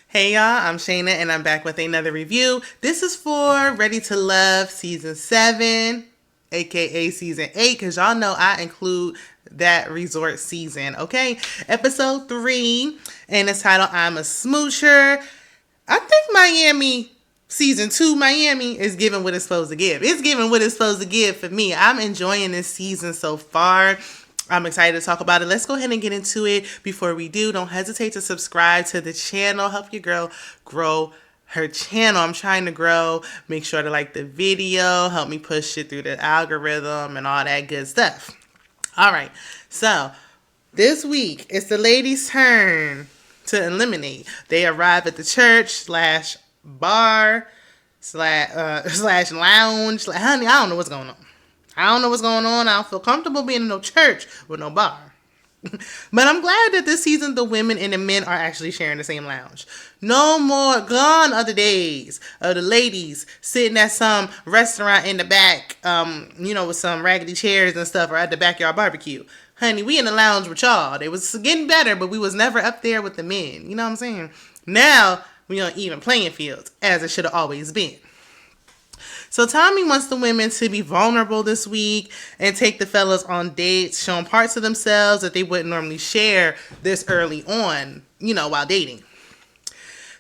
Hey y'all, I'm Shayna and I'm back with another review. This is for Ready to Love Season 7, aka Season 8, because y'all know I include that resort season, okay? Episode 3, and it's titled I'm a Smoocher. I think Miami Season 2, Miami is giving what it's supposed to give. It's giving what it's supposed to give for me. I'm enjoying this season so far. I'm excited to talk about it. Let's go ahead and get into it. Before we do, don't hesitate to subscribe to the channel. Help your girl grow her channel. I'm trying to grow. Make sure to like the video. Help me push it through the algorithm and all that good stuff. All right. So this week, it's the ladies' turn to eliminate. They arrive at the church slash bar slash lounge. Honey, I don't know what's going on. I don't know what's going on. I don't feel comfortable being in no church with no bar. But I'm glad that this season the women and the men are actually sharing the same lounge. No more gone are the days of the ladies sitting at some restaurant in the back, with some raggedy chairs and stuff, or at the backyard barbecue. Honey, we in the lounge with y'all. They was getting better, but we was never up there with the men. You know what I'm saying? Now we on even playing fields, as it should have always been. So Tommy wants the women to be vulnerable this week and take the fellas on dates, showing parts of themselves that they wouldn't normally share this early on, while dating.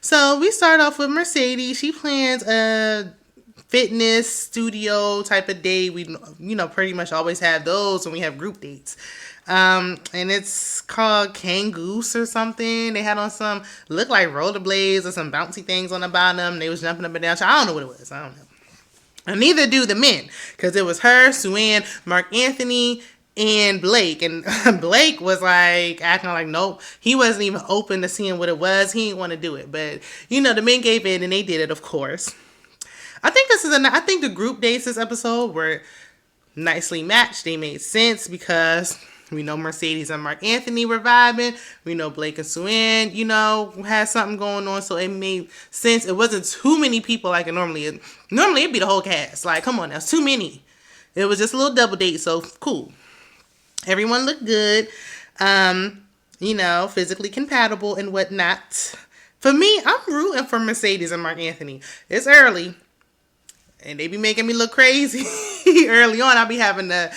So we start off with Mercedes. She plans a fitness studio type of day. We, pretty much always have those when we have group dates. And it's called Kangoose or something. They had on some, look like rollerblades or some bouncy things on the bottom. They was jumping up and down. I don't know what it was. I don't know. And neither do the men, because it was her, Sue-Ann, Mark Anthony, and Blake. And Blake was like acting like nope. He wasn't even open to seeing what it was. He didn't want to do it. But the men gave in and they did it, of course. I think the group dates this episode were nicely matched. They made sense because we know Mercedes and Mark Anthony were vibing. We know Blake and Sue-Ann, had something going on. So it made sense. It wasn't too many people like it normally is. Normally it'd be the whole cast. Like, come on, that's too many. It was just a little double date. So cool. Everyone looked good. Physically compatible and whatnot. For me, I'm rooting for Mercedes and Mark Anthony. It's early. And they be making me look crazy early on. I'll be having to,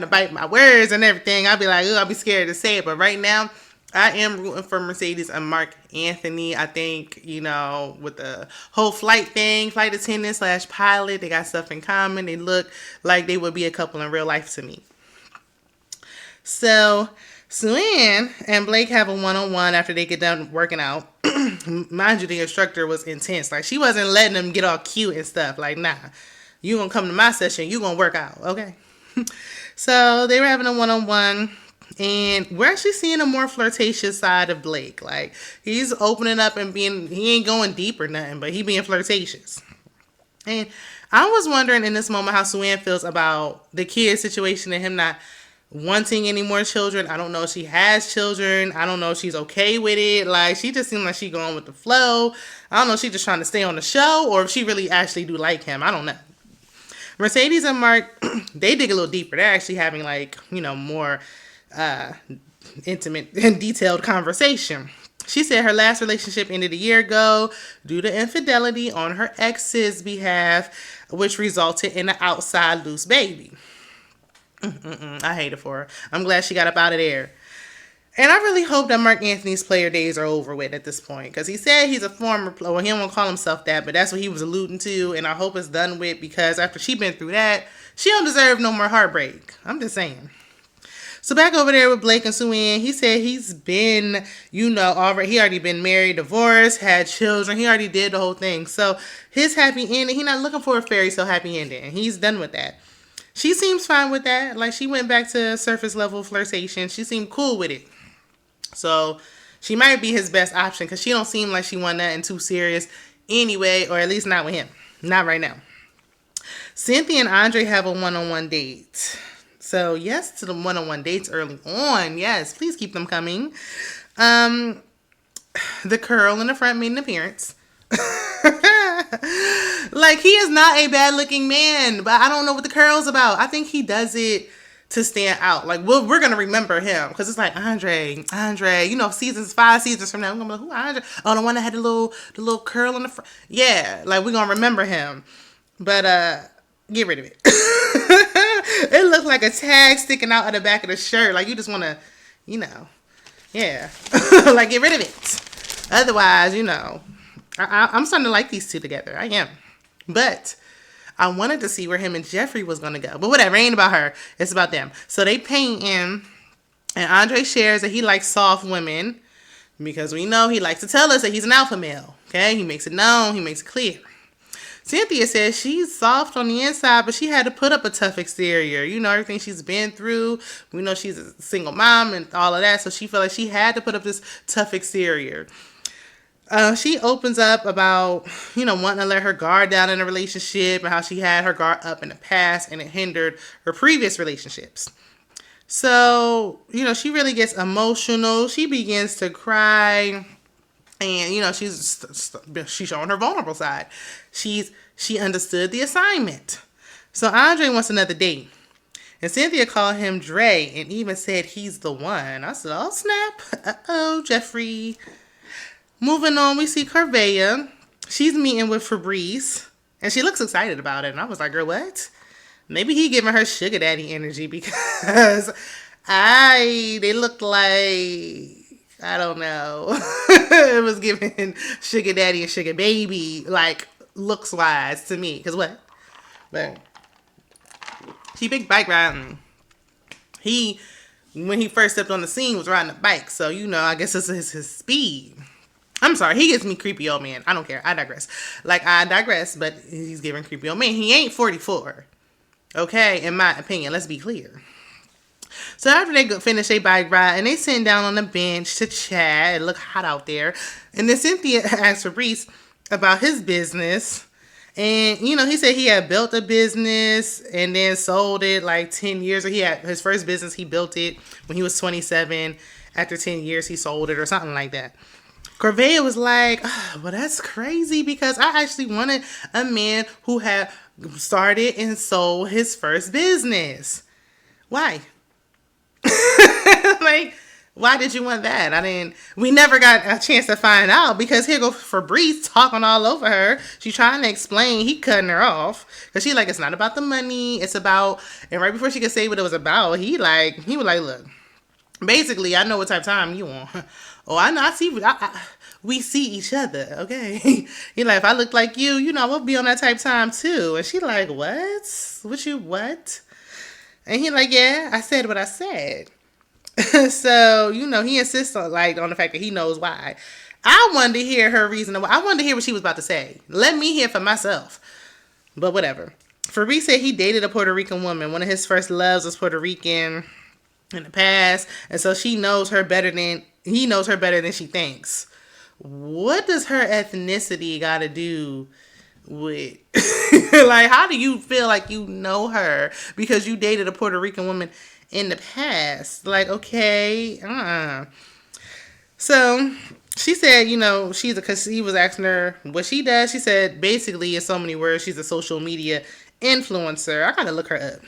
bite my words and everything. I'll be like, I'll be scared to say it. But right now, I am rooting for Mercedes and Mark Anthony. I think, with the whole flight attendant / pilot, they got stuff in common. They look like they would be a couple in real life to me. So Sue-Ann and Blake have a one-on-one after they get done working out. Mind you, the instructor was intense. Like, she wasn't letting them get all cute and stuff. Like, nah, you gonna come to my session, you gonna work out, okay? So they were having a one-on-one, and we're actually seeing a more flirtatious side of Blake. Like, he's opening up and he ain't going deep or nothing, but he being flirtatious. And I was wondering in this moment how Sue-Ann feels about the kid situation and him not wanting any more children. I don't know if she has children. I don't know if she's okay with it. Like, she just seemed like she going with the flow. I don't know if she's just trying to stay on the show or if she really actually do like him. I don't know. Mercedes and Mark, they dig a little deeper. They're actually having more intimate and detailed conversation. She said her last relationship ended a year ago due to infidelity on her ex's behalf, which resulted in an outside loose baby. I hate it for her. I'm glad she got up out of there. And I really hope that Mark Anthony's player days are over with at this point. Because he said he's a former player. Well, he don't call himself that, but that's what he was alluding to. And I hope it's done with, because after she been through that, she don't deserve no more heartbreak. I'm just saying. So back over there with Blake and Sue-Ann, he said he's been, already, he already been married, divorced, had children. He already did the whole thing. So his happy ending, he's not looking for a fairy tale happy ending. He's done with that. She seems fine with that. Like, she went back to surface level flirtation. She seemed cool with it. So she might be his best option, because she don't seem like she want nothing too serious anyway, or at least not with him. Not right now. Cynthia and Andre have a one-on-one date. So yes to the one-on-one dates early on. Yes, please keep them coming. The curl in the front made an appearance. Like, he is not a bad looking man, but I don't know what the curl's about. I think he does it to stand out. Like we're gonna remember him because it's like Andre. You know, 5 seasons from now, we're gonna be like, who Andre? Oh, the one that had the little curl in the front. Yeah, like we're gonna remember him. But get rid of it. It looked like a tag sticking out of the back of the shirt. Like you just wanna, you know, yeah, like get rid of it. Otherwise, you know, I'm starting to like these two together. I am, but I wanted to see where him and Jeffrey was going to go. But whatever, it ain't about her. It's about them. So they painting, and Andre shares that he likes soft women because we know he likes to tell us that he's an alpha male. Okay? He makes it known. He makes it clear. Cynthia says she's soft on the inside, but she had to put up a tough exterior. You know, everything she's been through. We know she's a single mom and all of that. So she felt like she had to put up this tough exterior. She opens up about, you know, wanting to let her guard down in a relationship and how she had her guard up in the past and it hindered her previous relationships. So, you know, she really gets emotional. She begins to cry and, you know, she's showing her vulnerable side. She understood the assignment. So Andre wants another date. And Cynthia called him Dre and even said he's the one. I said, oh, snap. Uh-oh, Jeffrey. Moving on, we see Corvea. She's meeting with Fabrice, and she looks excited about it. And I was like, girl, what? Maybe he giving her sugar daddy energy because they looked like, I don't know. It was giving sugar daddy and sugar baby, like, looks-wise to me. Because what? But she big bike riding. When he first stepped on the scene, was riding a bike. So, you know, I guess this is his speed. I'm sorry, he gives me creepy old man. I don't care. I digress. But he's giving creepy old man. He ain't 44. Okay, in my opinion. Let's be clear. So after they finish their bike ride, and they sit down on the bench to chat. It look hot out there. And then Cynthia asks Fabrice about his business. And, you know, he said he had built a business and then sold it like 10 years. Or he had his first business, he built it when he was 27. After 10 years, he sold it or something like that. Corvea was like, oh, well, that's crazy because I actually wanted a man who had started and sold his first business. Why? Like, why did you want that? We never got a chance to find out because here go Fabrice talking all over her. She's trying to explain, he cutting her off. Because she like, it's not about the money, it's about, and right before she could say what it was about, he was like, look, basically, I know what type of time you want. Oh, I know. We see each other, okay? He like, if I look like you, you know, we'll be on that type of time too. And she like, what? What? And he like, yeah, I said what I said. So, you know, he insists on the fact that he knows why. I wanted to hear her reason. I wanted to hear what she was about to say. Let me hear for myself. But whatever. Fabrice said he dated a Puerto Rican woman. One of his first loves was Puerto Rican in the past. And so he knows her better than she thinks. What does her ethnicity got to do with, like, how do you feel like you know her because you dated a Puerto Rican woman in the past? Like, okay, So she said, you know, because he was asking her what she does. She said, basically, in so many words, she's a social media influencer. I gotta look her up.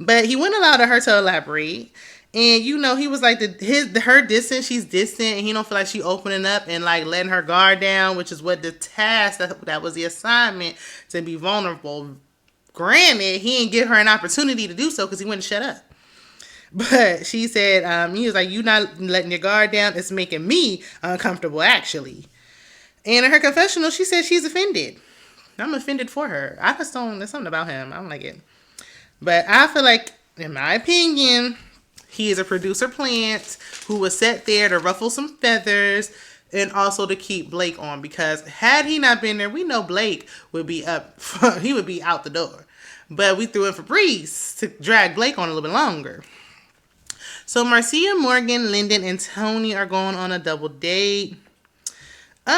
But he wouldn't allow her to elaborate. And, you know, he was like, her distant, she's distant, and he don't feel like she opening up and, like, letting her guard down, which is what the task, that was the assignment, to be vulnerable. Granted, he didn't give her an opportunity to do so because he wouldn't shut up. But she said, he was like, you not letting your guard down, it's making me uncomfortable, actually. And in her confessional, she said she's offended. I'm offended for her. There's something about him. I don't like it. But I feel like, in my opinion, he is a producer plant who was set there to ruffle some feathers and also to keep Blake on. Because had he not been there, we know Blake would be he would be out the door. But we threw in Fabrice to drag Blake on a little bit longer. So Marcia, Morgan, Lyndon, and Tony are going on a double date. You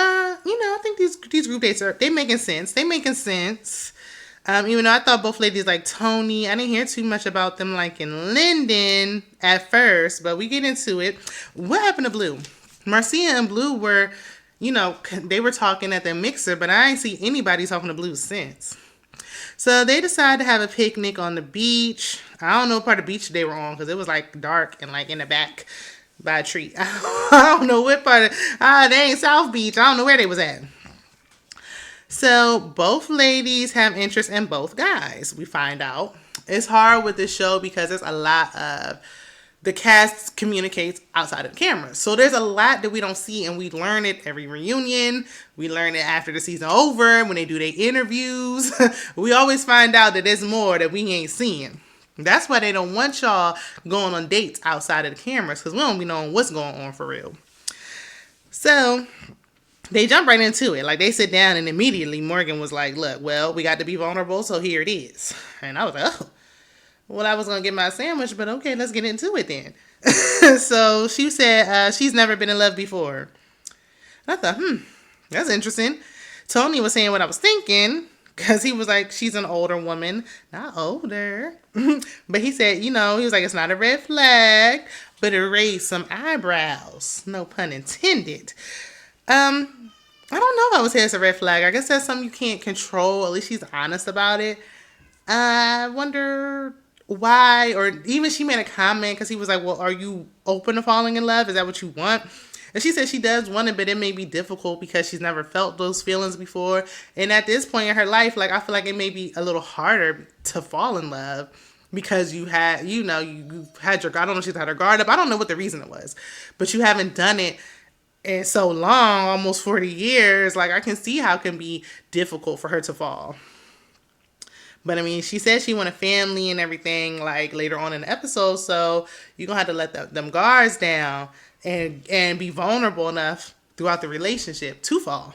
know, I think these group dates they making sense. Even though I thought both ladies like Tony, I didn't hear too much about them liking Lyndon at first, but we get into it. What happened to Blue? Marcia and Blue were, you know, they were talking at the mixer, but I ain't see anybody talking to Blue since. So they decided to have a picnic on the beach. I don't know what part of the beach they were on because it was like dark and like in the back by a tree. I don't know what part of, they ain't South Beach. I don't know where they was at. So both ladies have interest in both guys, we find out. It's hard with this show because there's a lot of the cast communicates outside of the camera. So there's a lot that we don't see, and we learn it every reunion. We learn it after the season over when they do their interviews. We always find out that there's more that we ain't seeing. That's why they don't want y'all going on dates outside of the cameras, because we don't be knowing what's going on for real. So they jump right into it. Like, they sit down and immediately Morgan was like, look, well, we got to be vulnerable, so here it is. And I was like, oh, well, I was going to get my sandwich, but okay, let's get into it then. So she said she's never been in love before. I thought, that's interesting. Tony was saying what I was thinking, because he was like, she's an older woman, not older. But he said, he was like, it's not a red flag, but it raised some eyebrows. No pun intended. I don't know if I would say it's a red flag. I guess that's something you can't control. At least she's honest about it. I wonder why, or even she made a comment because he was like, well, are you open to falling in love? Is that what you want? And she said she does want it, but it may be difficult because she's never felt those feelings before. And at this point in her life, like, I feel like it may be a little harder to fall in love because you had, you had your, I don't know if she's had her guard up. I don't know what the reason it was, but you haven't done it in so long, almost 40 years. Like, I can see how it can be difficult for her to fall. But I mean, she said she want a family and everything, like, later on in the episode. So you're going to have to let them guards down and be vulnerable enough throughout the relationship to fall.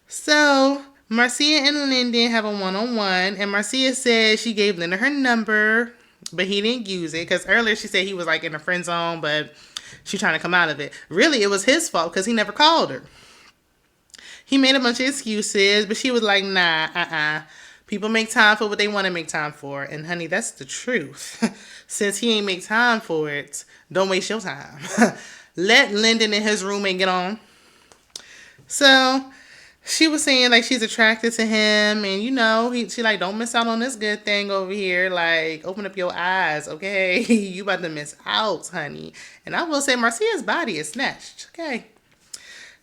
So Marcia and Lyndon have a one-on-one. And Marcia said she gave Lyndon her number, but he didn't use it. Because earlier she said he was like in a friend zone, but she's trying to come out of it. Really, it was his fault because he never called her. He made a bunch of excuses, but she was like, nah, People make time for what they want to make time for. And honey, that's the truth. Since he ain't make time for it, don't waste your time. Let Lyndon and his roommate get on. So she was saying like she's attracted to him. And she like, don't miss out on this good thing over here. Like, open up your eyes, okay? You about to miss out, honey. And I will say Marcia's body is snatched, okay?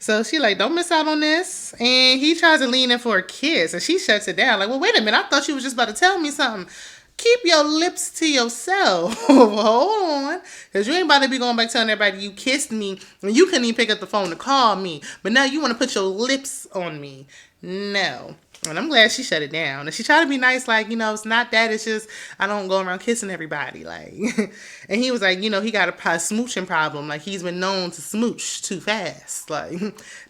So she like, don't miss out on this. And he tries to lean in for a kiss. And she shuts it down. Like, well, wait a minute. I thought you was just about to tell me something. Keep your lips to yourself. Hold on. Because you ain't about to be going back telling everybody you kissed me. And you couldn't even pick up the phone to call me. But now you want to put your lips on me. No. And I'm glad she shut it down. And she tried to be nice, like, it's not that. It's just, I don't go around kissing everybody. Like, and he was like, he got a smooching problem. Like, he's been known to smooch too fast. Like,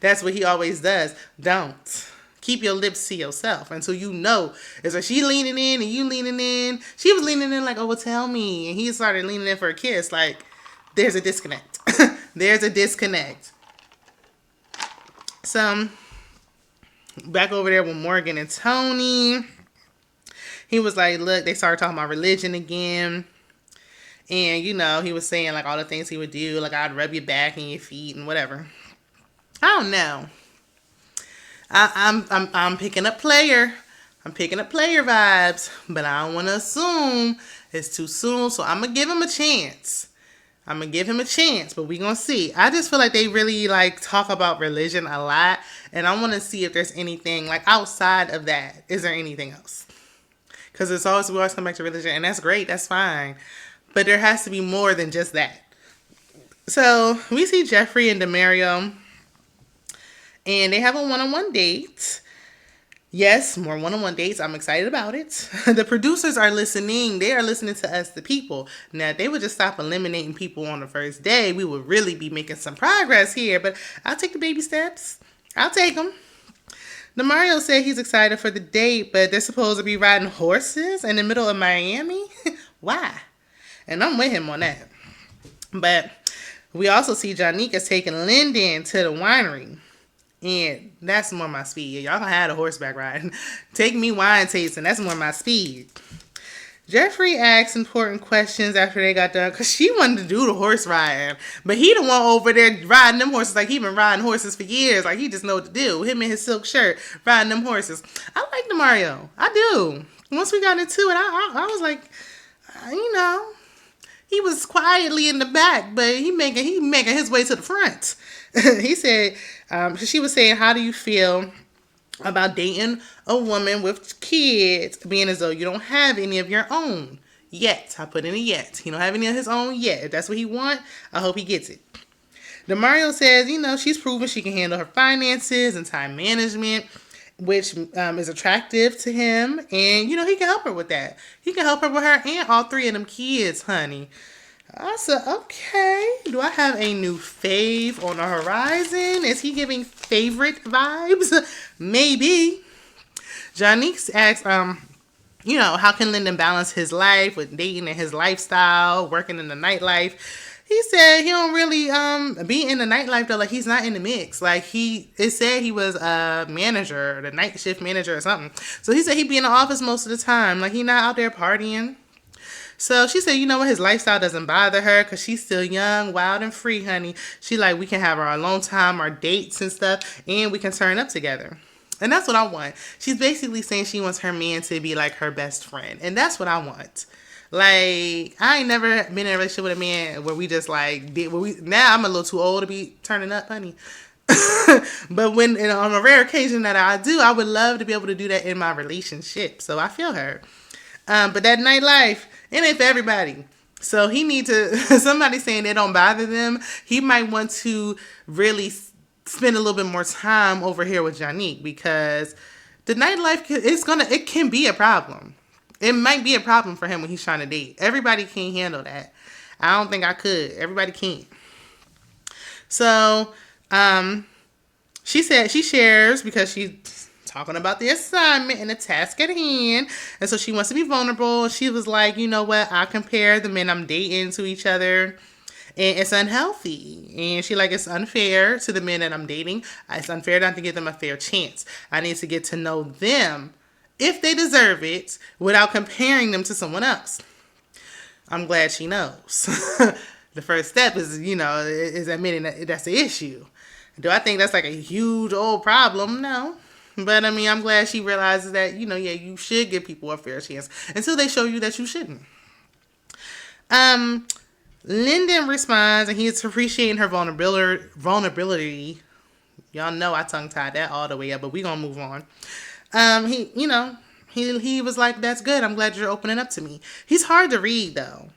that's what he always does. Don't. Keep your lips to yourself until It's like she leaning in and you leaning in. She was leaning in like, oh, well, tell me. And he started leaning in for a kiss. Like, there's a disconnect. There's a disconnect. So back over there with Morgan and Tony, he was like, look, they started talking about religion again. And, he was saying, like, all the things he would do. Like, I'd rub your back and your feet and whatever. I don't know. I'm picking up player. I'm picking up player vibes. But I don't want to assume it's too soon. So I'm going to give him a chance. But we going to see. I just feel like they really, like, talk about religion a lot. And I want to see if there's anything, like, outside of that. Is there anything else? Because we always come back to religion. And that's great. That's fine. But there has to be more than just that. So we see Jeffrey and Demario. And they have a one-on-one date. Yes, more one-on-one dates. I'm excited about it. The producers are listening. They are listening to us, the people. Now, if they would just stop eliminating people on the first day, we would really be making some progress here. But I'll take the baby steps. I'll take them. Demario said he's excited for the date, but they're supposed to be riding horses in the middle of Miami. Why? And I'm with him on that. But we also see Jonika's taking Lyndon to the winery. And that's more my speed. Y'all gonna have a horseback ride. Take me wine tasting. That's more my speed. Jeffrey asked important questions after they got done because she wanted to do the horse riding. But he the one over there riding them horses like he been riding horses for years. Like he just know what to do. Him in his silk shirt riding them horses. I like the Mario. I do. Once we got into it, I was like, you know, he was quietly in the back, but he making his way to the front. He said, she was saying, how do you feel about dating a woman with kids, being as though you don't have any of your own yet? I put in a yet. He don't have any of his own yet. If that's what he want, I hope he gets it. Demario says, she's proven she can handle her finances and time management, which is attractive to him. And, he can help her with that. He can help her with her and all three of them kids, honey. I said, okay, do I have a new fave on the horizon? Is he giving favorite vibes? Maybe. Janice asks, how can Lyndon balance his life with dating and his lifestyle, working in the nightlife? He said he don't really be in the nightlife though. Like he's not in the mix. Like it said he was a manager, the night shift manager or something. So he said he'd be in the office most of the time. Like he not out there partying. So she said, his lifestyle doesn't bother her because she's still young, wild, and free, honey. She like, we can have our alone time, our dates and stuff, and we can turn up together. And that's what I want. She's basically saying she wants her man to be like her best friend. And that's what I want. Like, I ain't never been in a relationship with a man where we just like, now I'm a little too old to be turning up, honey. But on a rare occasion that I do, I would love to be able to do that in my relationship. So I feel her. But that nightlife, it ain't for everybody. So he need to, somebody saying it don't bother them, he might want to really spend a little bit more time over here with Janique because the nightlife, it can be a problem. It might be a problem for him when he's trying to date. Everybody can't handle that. I don't think I could. Everybody can't. So, she said she shares because she's talking about the assignment and the task at hand. And so she wants to be vulnerable. She was like, you know what? I compare the men I'm dating to each other. And it's unhealthy. And she like, it's unfair to the men that I'm dating. It's unfair not to give them a fair chance. I need to get to know them if they deserve it without comparing them to someone else. I'm glad she knows. The first step is, is admitting that that's the issue. Do I think that's like a huge old problem? No. But I mean, I'm glad she realizes that, you should give people a fair chance until they show you that you shouldn't. Lyndon responds, and he's appreciating her vulnerability. Y'all know I tongue-tied that all the way up, but we gonna move on. He was like, that's good. I'm glad you're opening up to me. He's hard to read, though.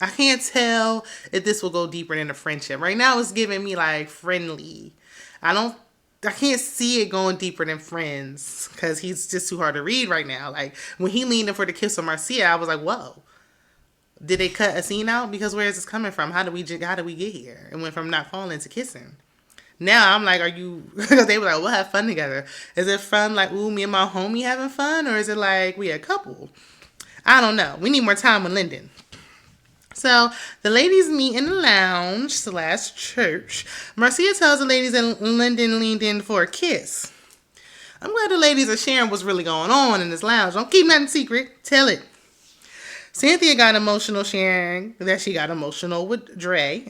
I can't tell if this will go deeper into friendship. Right now, it's giving me, like, friendly. I can't see it going deeper than friends because he's just too hard to read right now. Like, when he leaned in for the kiss of Marcia, I was like, whoa. Did they cut a scene out? Because where is this coming from? How did we get here? It went from not falling to kissing. Now I'm like, are you, because they were like, we'll have fun together. Is it fun like, ooh, me and my homie having fun? Or is it like we a couple? I don't know. We need more time with Lyndon. So the ladies meet in the lounge / church. Marcia tells the ladies that Lyndon leaned in for a kiss. I'm glad the ladies are sharing what's really going on in this lounge. Don't keep nothing secret. Tell it. Cynthia got emotional sharing that she got emotional with Dre.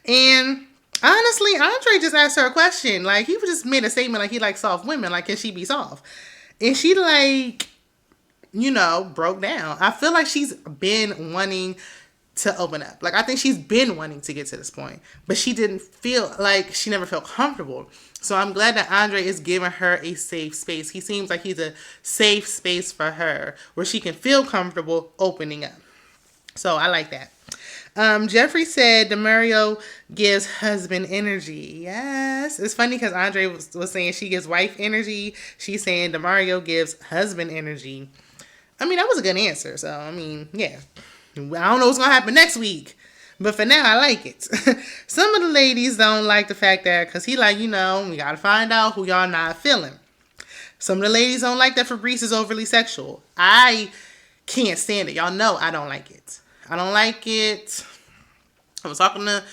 And honestly, Andre just asked her a question. Like, he just made a statement like he likes soft women. Like, can she be soft? And she, like, broke down. I feel like she's been wanting to open up. Like, I think she's been wanting to get to this point. But she didn't feel like she never felt comfortable. So I'm glad that Andre is giving her a safe space. He seems like he's a safe space for her where she can feel comfortable opening up. So I like that. Jeffrey said Demario gives husband energy. Yes. It's funny because Andre was saying she gives wife energy. She's saying Demario gives husband energy. I mean, that was a good answer. So, I mean, yeah. I don't know what's going to happen next week. But for now, I like it. Some of the ladies don't like the fact that, because he like, we got to find out who y'all not feeling. Some of the ladies don't like that Fabrice is overly sexual. I can't stand it. Y'all know I don't like it. I don't like it. I was talking to,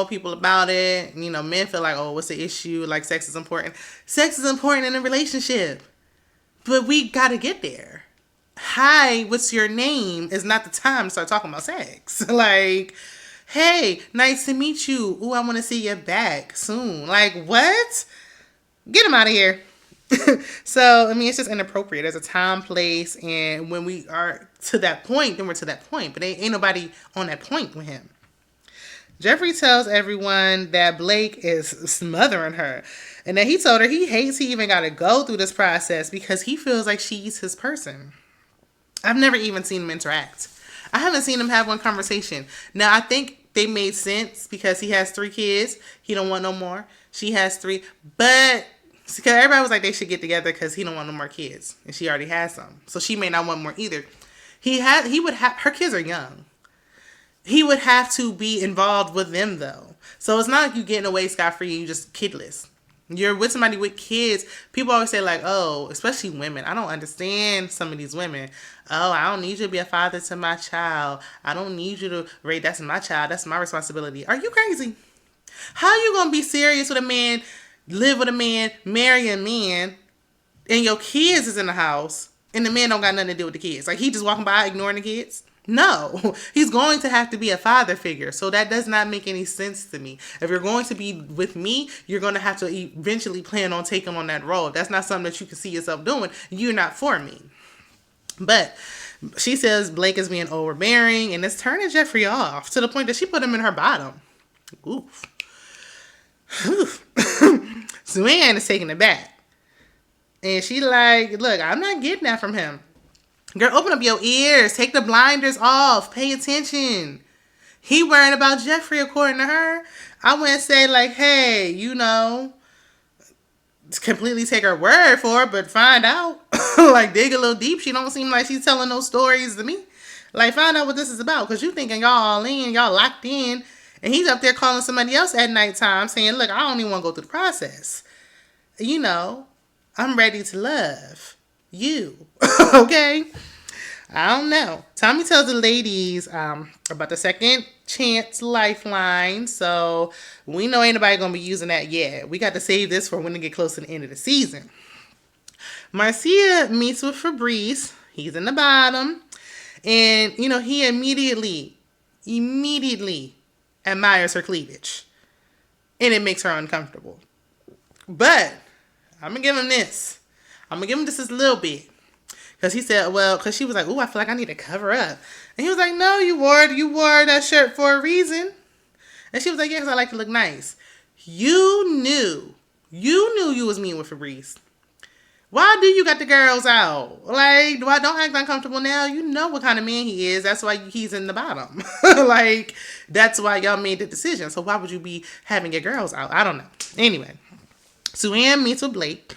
people about it. Men feel like, oh, what's the issue? Like, sex is important. Sex is important in a relationship. But we got to get there. hi, what's your name is not the time to start talking about sex. Like, hey, nice to meet you. Ooh, I want to see you back soon. Like, what? Get him out of here. So, I mean, it's just inappropriate. There's a time, place, and when we are to that point, then we're to that point. But ain't nobody on that point with him. Jeffrey tells everyone that Blake is smothering her and that he told her he hates he even got to go through this process because he feels like she's his person. I've never even seen them interact. I haven't seen them have one conversation. Now, I think they made sense because he has 3 kids. He don't want no more. She has 3. But because everybody was like they should get together because he don't want no more kids. And she already has some. So she may not want more either. He would have, her kids are young. He would have to be involved with them though. So it's not like you getting away scot-free and you just kidless. You're with somebody with kids. People always say like, oh, especially women. I don't understand some of these women. Oh, I don't need you to be a father to my child. I don't need you to raise. That's my child. That's my responsibility. Are you crazy? How you going to be serious with a man, live with a man, marry a man, and your kids is in the house, and the man don't got nothing to do with the kids? Like, he just walking by ignoring the kids? No, he's going to have to be a father figure. So that does not make any sense to me. If you're going to be with me, you're going to have to eventually plan on taking on that role. If that's not something that you can see yourself doing, you're not for me. But she says Blake is being overbearing, and it's turning Jeffrey off to the point that she put him in her bottom. Oof. Suanne is taking it back. And she like, look, I'm not getting that from him. Girl, open up your ears. Take the blinders off. Pay attention. He worried about Jeffrey, according to her. I wouldn't say like, hey, you know, completely take her word for it, but find out. Like, dig a little deep. She don't seem like she's telling those stories to me. Like, find out what this is about. Because you thinking y'all all in, y'all locked in. And he's up there calling somebody else at nighttime saying, look, I don't even want to go through the process. You know, I'm ready to love you. Okay? I don't know. Tommy tells the ladies about the second chance lifeline. So we know ain't nobody going to be using that yet. We got to save this for when we get close to the end of the season. Marcia meets with Fabrice. He's in the bottom. And, you know, he immediately admires her cleavage. And it makes her uncomfortable. But I'm going to give him this. I'm going to give him just this little bit. Because he said, well, because she was like, ooh, I feel like I need to cover up. And he was like, no, you wore that shirt for a reason. And she was like, yeah, because I like to look nice. You knew you was meeting with Fabrice. Why do you got the girls out? Like, don't act uncomfortable now. You know what kind of man he is. That's why he's in the bottom. Like, that's why y'all made the decision. So why would you be having your girls out? I don't know. Anyway, Suanne meets with Blake.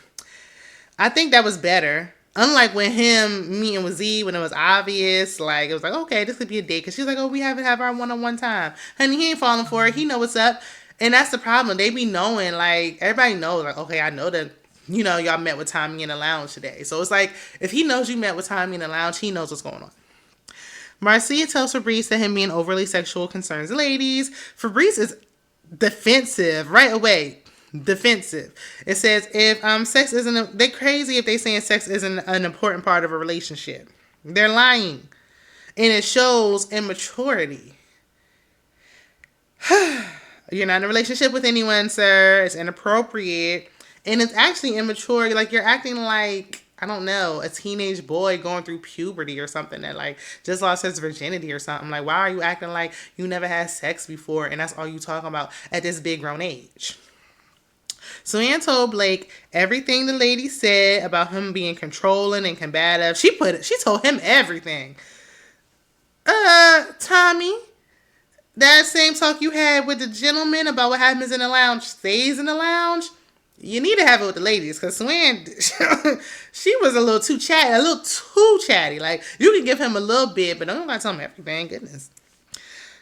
I think that was better. Unlike when him meeting with Z, when it was obvious, like, it was like, okay, this could be a date. Because she's like, oh, we haven't had our one-on-one time. Honey, he ain't falling for it. He know what's up. And that's the problem. They be knowing, like, everybody knows, like, okay, I know that, you know, y'all met with Tommy in the lounge today. So it's like, if he knows you met with Tommy in the lounge, he knows what's going on. Marcia tells Fabrice that him being overly sexual concerns ladies. Fabrice is defensive right away. Defensive. It says if sex isn't they crazy if they saying sex isn't an important part of a relationship. They're lying. And it shows immaturity. You're not in a relationship with anyone, sir. It's inappropriate. And it's actually immature. Like, you're acting like, I don't know, a teenage boy going through puberty or something that, like, just lost his virginity or something. Like, why are you acting like you never had sex before and that's all you talking about at this big grown age? So Ann told Blake everything the lady said about him being controlling and combative. She told him everything. Tommy, that same talk you had with the gentleman about what happens in the lounge stays in the lounge. You need to have it with the ladies, because Swan, she was a little too chatty. Like, you can give him a little bit, but don't gotta tell him everything. Goodness.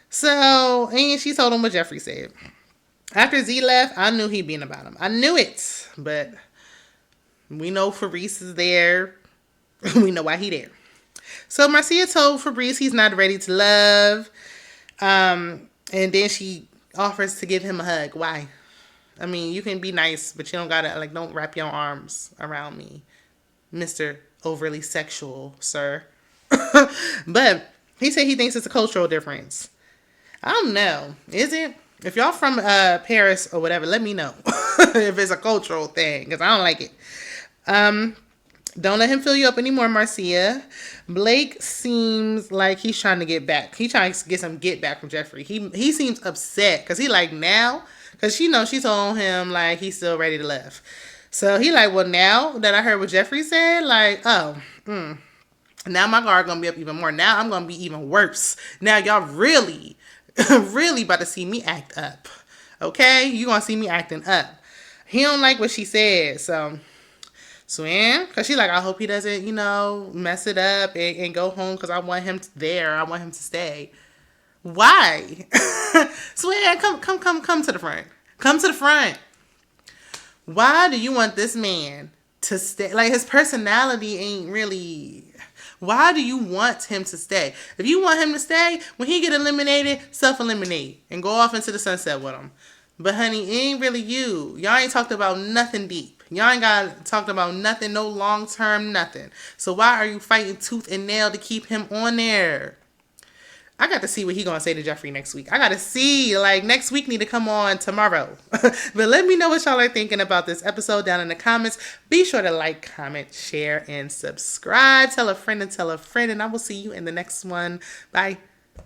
So, and she told him what Jeffrey said. After Z left, I knew he'd be in the bottom. I knew it, but we know Fabrice is there. We know why he there. So Marcia told Fabrice he's not ready to love. And then she offers to give him a hug. Why? I mean, you can be nice, but you don't gotta, like, don't wrap your arms around me, Mr. Overly Sexual, sir. But he said he thinks it's a cultural difference. I don't know. Is it? If y'all from Paris or whatever, let me know if it's a cultural thing, because I don't like it. Don't let him fill you up anymore, Marcia. Blake seems like he's trying to get back. He's trying to get some get back from Jeffrey. He seems upset because he like now, because she knows she told him like he's still ready to left. So he like, well, now that I heard what Jeffrey said, like, oh, now my guard gonna be up even more. Now I'm gonna be even worse. Now y'all really, really about to see me act up. Okay, you gonna see me acting up. He don't like what she said, so. Swim, because she like, I hope he doesn't, mess it up and go home because I want him there. I want him to stay. Why? Swim, come to the front. Come to the front. Why do you want this man to stay? Like, his personality ain't really... Why do you want him to stay? If you want him to stay, when he get eliminated, self-eliminate and go off into the sunset with him. But honey, it ain't really you. Y'all ain't talked about nothing deep. Y'all ain't got talked about nothing, no long-term nothing. So why are you fighting tooth and nail to keep him on there? I got to see what he gonna say to Jeffrey next week. I got to see, like, next week need to come on tomorrow. But let me know what y'all are thinking about this episode down in the comments. Be sure to like, comment, share, and subscribe. Tell a friend, and I will see you in the next one. Bye.